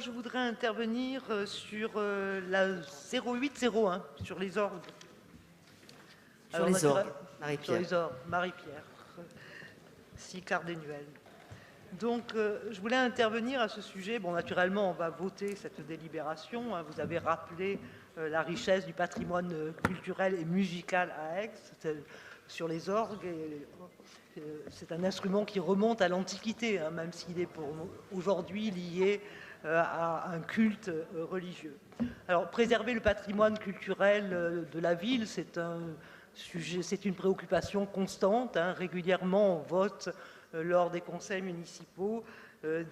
je voudrais intervenir sur la 0801, sur les orgues. Sur les orgues, Sur Marie-Pierre. les orgues, Marie-Pierre, Sicard Desnuels. Donc, je voulais intervenir à ce sujet. Bon, naturellement, on va voter cette délibération. Vous avez rappelé la richesse du patrimoine culturel et musical à Aix sur les orgues. C'est un instrument qui remonte à l'Antiquité, même s'il est aujourd'hui lié à un culte religieux. Alors, préserver le patrimoine culturel de la ville, c'est une préoccupation constante. Régulièrement, on vote lors des conseils municipaux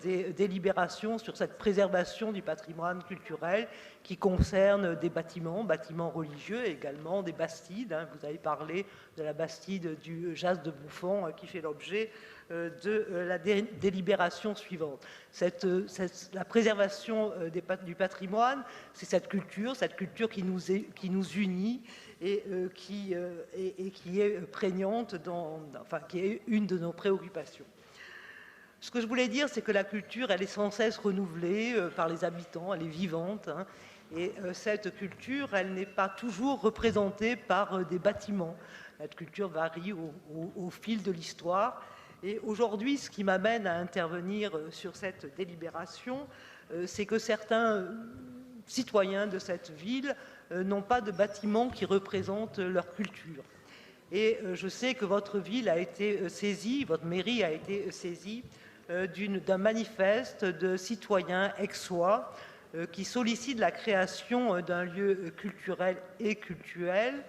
des délibérations sur cette préservation du patrimoine culturel qui concerne des bâtiments religieux et également des bastides. Vous avez parlé de la bastide du Jas de Bouffon qui fait l'objet de la délibération suivante. La préservation du patrimoine, c'est cette culture qui nous unit et qui est prégnante, qui est une de nos préoccupations. Ce que je voulais dire, c'est que la culture, elle est sans cesse renouvelée par les habitants, elle est vivante, et cette culture, elle n'est pas toujours représentée par des bâtiments. La culture varie au fil de l'histoire. Et aujourd'hui, ce qui m'amène à intervenir sur cette délibération, c'est que certains citoyens de cette ville n'ont pas de bâtiments qui représentent leur culture. Et je sais que votre ville a été saisie, votre mairie a été saisie d'un manifeste de citoyens aixois qui sollicitent la création d'un lieu culturel et cultuel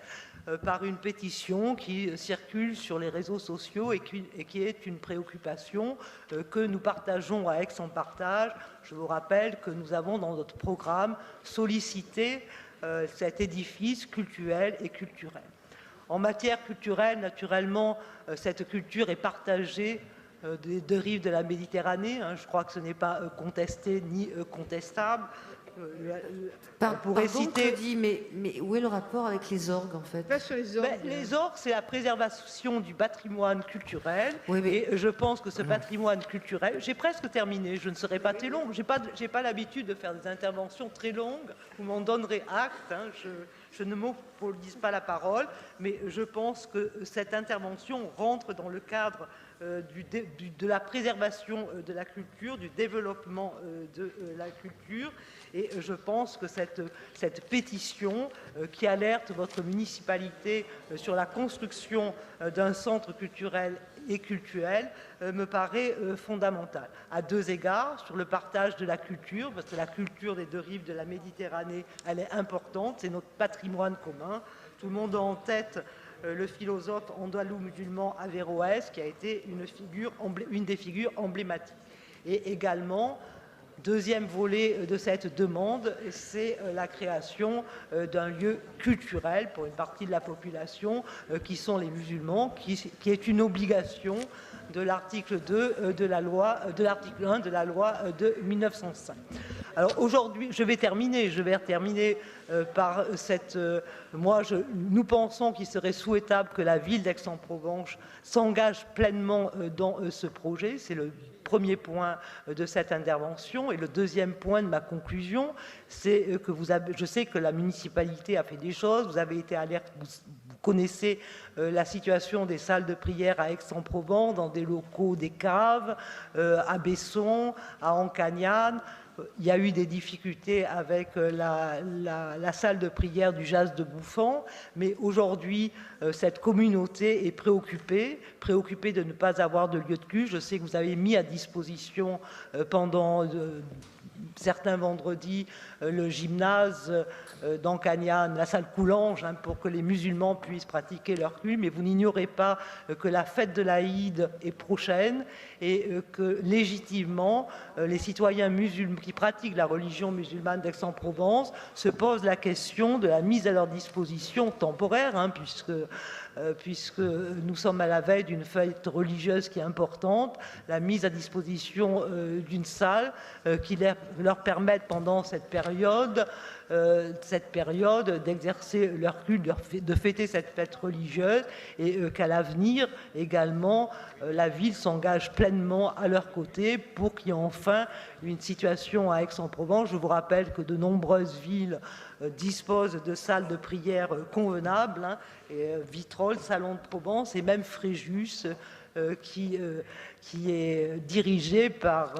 par une pétition qui circule sur les réseaux sociaux et qui est une préoccupation que nous partageons à Aix-en-Partage. Je vous rappelle que nous avons dans notre programme sollicité cet édifice cultuel et culturel. En matière culturelle, naturellement, cette culture est partagée des deux rives de la Méditerranée. Je crois que ce n'est pas contesté ni contestable. On pourrait citer... mais où est le rapport avec les orgues, en fait? Les orgues, c'est la préservation du patrimoine culturel. Oui, mais... Et je pense que ce patrimoine culturel... J'ai presque terminé, je ne serai pas très longue. Je n'ai pas l'habitude de faire des interventions très longues. Vous m'en donnerez acte. Je ne monopolise pas la parole, mais je pense que cette intervention rentre dans le cadre de la préservation de la culture, du développement de la culture. Et je pense que cette pétition qui alerte votre municipalité sur la construction d'un centre culturel et cultuel me paraît fondamentale. À deux égards, sur le partage de la culture, parce que la culture des deux rives de la Méditerranée, elle est importante, c'est notre patrimoine commun. Tout le monde a en tête le philosophe andalou-musulman Averroès, qui a été une des figures emblématiques. Et également, deuxième volet de cette demande, c'est la création d'un lieu culturel pour une partie de la population qui sont les musulmans, qui est une obligation de l'article 2 de l'article 1 de la loi de 1905. Alors aujourd'hui, je vais terminer par cette... nous pensons qu'il serait souhaitable que la ville d'Aix-en-Provence s'engage pleinement dans ce projet. C'est le premier point de cette intervention. Et le deuxième point de ma conclusion, c'est que je sais que la municipalité a fait des choses, vous avez été alerte, vous connaissez la situation des salles de prière à Aix-en-Provence, dans des locaux, des caves, à Besson, à Ancagnane. Il y a eu des difficultés avec la salle de prière du Jas de Bouffon, mais aujourd'hui, cette communauté est préoccupée de ne pas avoir de lieu de culte. Je sais que vous avez mis à disposition pendant certains vendredis le gymnase d'Ancagnane, la salle Coulanges, pour que les musulmans puissent pratiquer leur culte, mais vous n'ignorez pas que la fête de l'Aïd est prochaine et que légitimement les citoyens musulmans qui pratiquent la religion musulmane d'Aix-en-Provence se posent la question de la mise à leur disposition temporaire, puisque puisque nous sommes à la veille d'une fête religieuse qui est importante, la mise à disposition d'une salle qui leur permette pendant cette période d'exercer leur culte, de fêter cette fête religieuse, et qu'à l'avenir également la ville s'engage pleinement à leur côté pour qu'il y ait enfin une situation à Aix-en-Provence. Je vous rappelle que de nombreuses villes disposent de salles de prière convenables, hein, et Vitrolles, Salon de Provence et même Fréjus, qui est dirigé par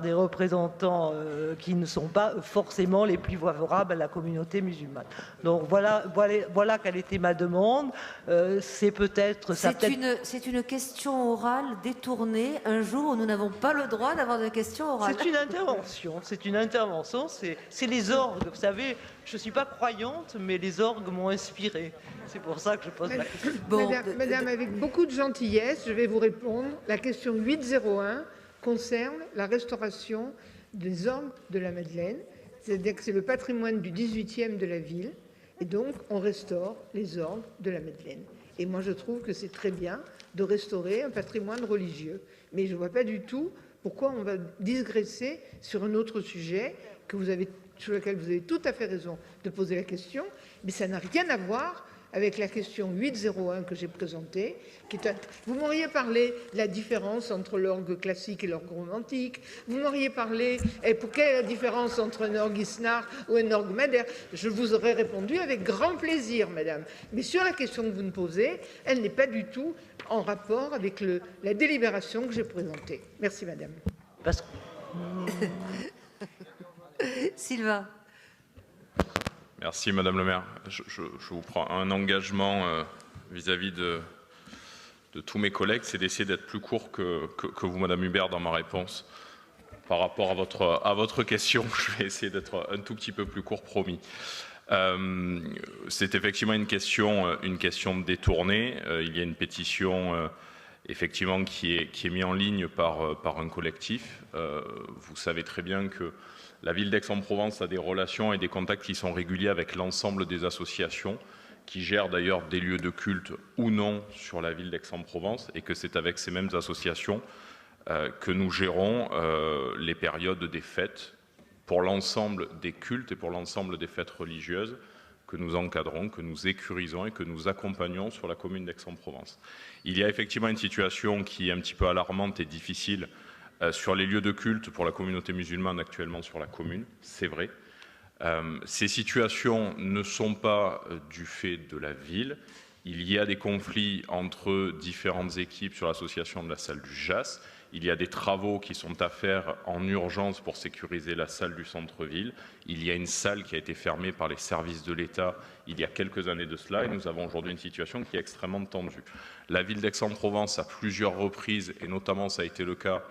des représentants qui ne sont pas forcément les plus favorables à la communauté musulmane. Donc voilà quelle était ma demande. C'est peut-être... C'est une question orale détournée un jour où nous n'avons pas le droit d'avoir de questions orales. C'est une intervention, c'est les orgues. Vous savez, je ne suis pas croyante, mais les orgues m'ont inspirée. C'est pour ça que je pose la question. Bon, Madame, avec beaucoup de gentillesse, je vais vous répondre. La question 801 concerne la restauration des orgues de la Madeleine. C'est-à-dire que c'est le patrimoine du 18e de la ville. Et donc, on restaure les orgues de la Madeleine. Et moi, je trouve que c'est très bien de restaurer un patrimoine religieux. Mais je ne vois pas du tout pourquoi on va digresser sur un autre sujet sur lequel vous avez tout à fait raison de poser la question. Mais ça n'a rien à voir avec la question 801 que j'ai présentée. Vous m'auriez parlé de la différence entre l'orgue classique et l'orgue romantique. Vous m'auriez parlé, et pour quelle est la différence entre un orgue Isnar ou un orgue Madère. Je vous aurais répondu avec grand plaisir, madame. Mais sur la question que vous me posez, elle n'est pas du tout en rapport avec la délibération que j'ai présentée. Merci, madame. Sylvain. Merci Madame le maire. Je vous prends un engagement vis-à-vis de tous mes collègues, c'est d'essayer d'être plus court que vous Madame Hubert dans ma réponse. Par rapport à votre question, je vais essayer d'être un tout petit peu plus court, promis. C'est effectivement une question détournée. Il y a une pétition effectivement qui est mise en ligne par un collectif. Vous savez très bien que la ville d'Aix-en-Provence a des relations et des contacts qui sont réguliers avec l'ensemble des associations qui gèrent d'ailleurs des lieux de culte ou non sur la ville d'Aix-en-Provence, et que c'est avec ces mêmes associations que nous gérons les périodes des fêtes pour l'ensemble des cultes et pour l'ensemble des fêtes religieuses que nous encadrons, que nous écurisons et que nous accompagnons sur la commune d'Aix-en-Provence. Il y a effectivement une situation qui est un petit peu alarmante et difficile sur les lieux de culte pour la communauté musulmane actuellement sur la commune, c'est vrai. Ces situations ne sont pas du fait de la ville. Il y a des conflits entre différentes équipes sur l'association de la salle du JAS. Il y a des travaux qui sont à faire en urgence pour sécuriser la salle du centre-ville. Il y a une salle qui a été fermée par les services de l'État il y a quelques années de cela, et nous avons aujourd'hui une situation qui est extrêmement tendue. La ville d'Aix-en-Provence, à plusieurs reprises, et notamment ça a été le cas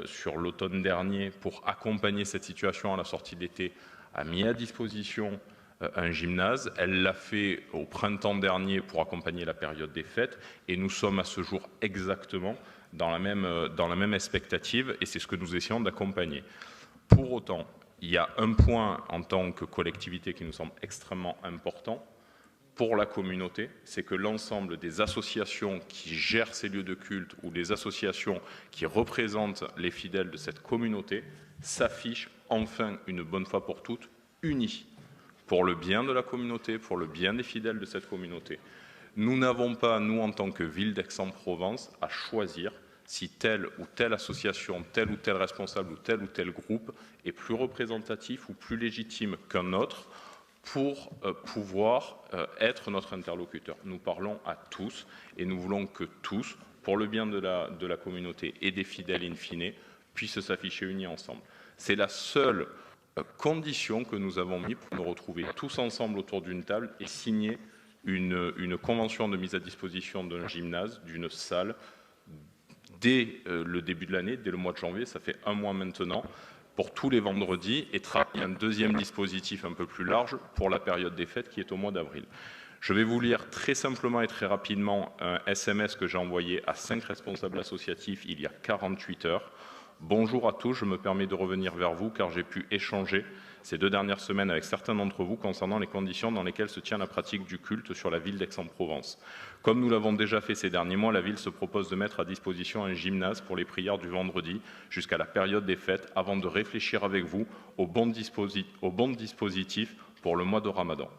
sur l'automne dernier, pour accompagner cette situation à la sortie de l'été, a mis à disposition un gymnase. Elle l'a fait au printemps dernier pour accompagner la période des fêtes, et nous sommes à ce jour exactement dans la même expectative, et c'est ce que nous essayons d'accompagner. Pour autant, il y a un point en tant que collectivité qui nous semble extrêmement important pour la communauté, c'est que l'ensemble des associations qui gèrent ces lieux de culte ou des associations qui représentent les fidèles de cette communauté s'affichent enfin une bonne fois pour toutes unis pour le bien de la communauté, pour le bien des fidèles de cette communauté. Nous n'avons pas, nous en tant que ville d'Aix-en-Provence, à choisir si telle ou telle association, tel ou tel responsable ou tel groupe est plus représentatif ou plus légitime qu'un autre pour pouvoir être notre interlocuteur. Nous parlons à tous et nous voulons que tous, pour le bien de la communauté et des fidèles in fine, puissent s'afficher unis ensemble. C'est la seule condition que nous avons mis pour nous retrouver tous ensemble autour d'une table et signer une convention de mise à disposition d'un gymnase, d'une salle, dès le début de l'année, dès le mois de janvier, ça fait un mois maintenant, pour tous les vendredis, et travailler un deuxième dispositif un peu plus large pour la période des fêtes qui est au mois d'avril. Je vais vous lire très simplement et très rapidement un SMS que j'ai envoyé à 5 responsables associatifs il y a 48 heures Bonjour à tous, je me permets de revenir vers vous car j'ai pu échanger ces 2 dernières semaines avec certains d'entre vous concernant les conditions dans lesquelles se tient la pratique du culte sur la ville d'Aix-en-Provence. Comme nous l'avons déjà fait ces derniers mois, la ville se propose de mettre à disposition un gymnase pour les prières du vendredi jusqu'à la période des fêtes avant de réfléchir avec vous au bon dispositif pour le mois de Ramadan.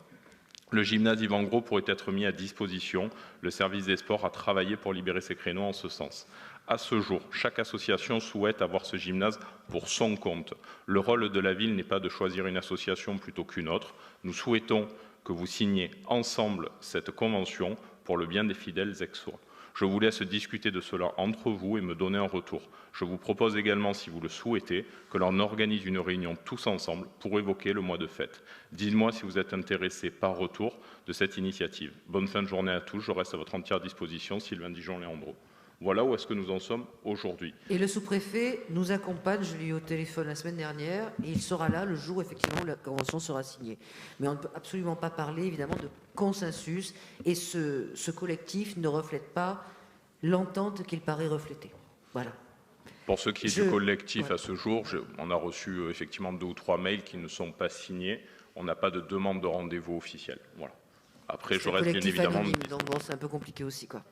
Le gymnase Yvan Gros pourrait être mis à disposition. Le service des sports a travaillé pour libérer ces créneaux en ce sens. À ce jour, chaque association souhaite avoir ce gymnase pour son compte. Le rôle de la ville n'est pas de choisir une association plutôt qu'une autre. Nous souhaitons que vous signiez ensemble cette convention pour le bien des fidèles aixois. Je vous laisse discuter de cela entre vous et me donner un retour. Je vous propose également, si vous le souhaitez, que l'on organise une réunion tous ensemble pour évoquer le mois de fête. Dites-moi si vous êtes intéressé par retour de cette initiative. Bonne fin de journée à tous. Je reste à votre entière disposition. Sylvain Dijon-Léandreau. Voilà où est-ce que nous en sommes aujourd'hui. Et le sous-préfet nous accompagne, je l'ai eu au téléphone la semaine dernière, et il sera là le jour effectivement où la convention sera signée. Mais on ne peut absolument pas parler évidemment de consensus, et ce collectif ne reflète pas l'entente qu'il paraît refléter. Voilà. Pour ce qui est du collectif à ce jour, on a reçu effectivement 2 ou 3 mails qui ne sont pas signés. On n'a pas de demande de rendez-vous officiel. Voilà. Après, je reste bien évidemment... anonyme, donc bon, c'est un peu compliqué aussi, quoi.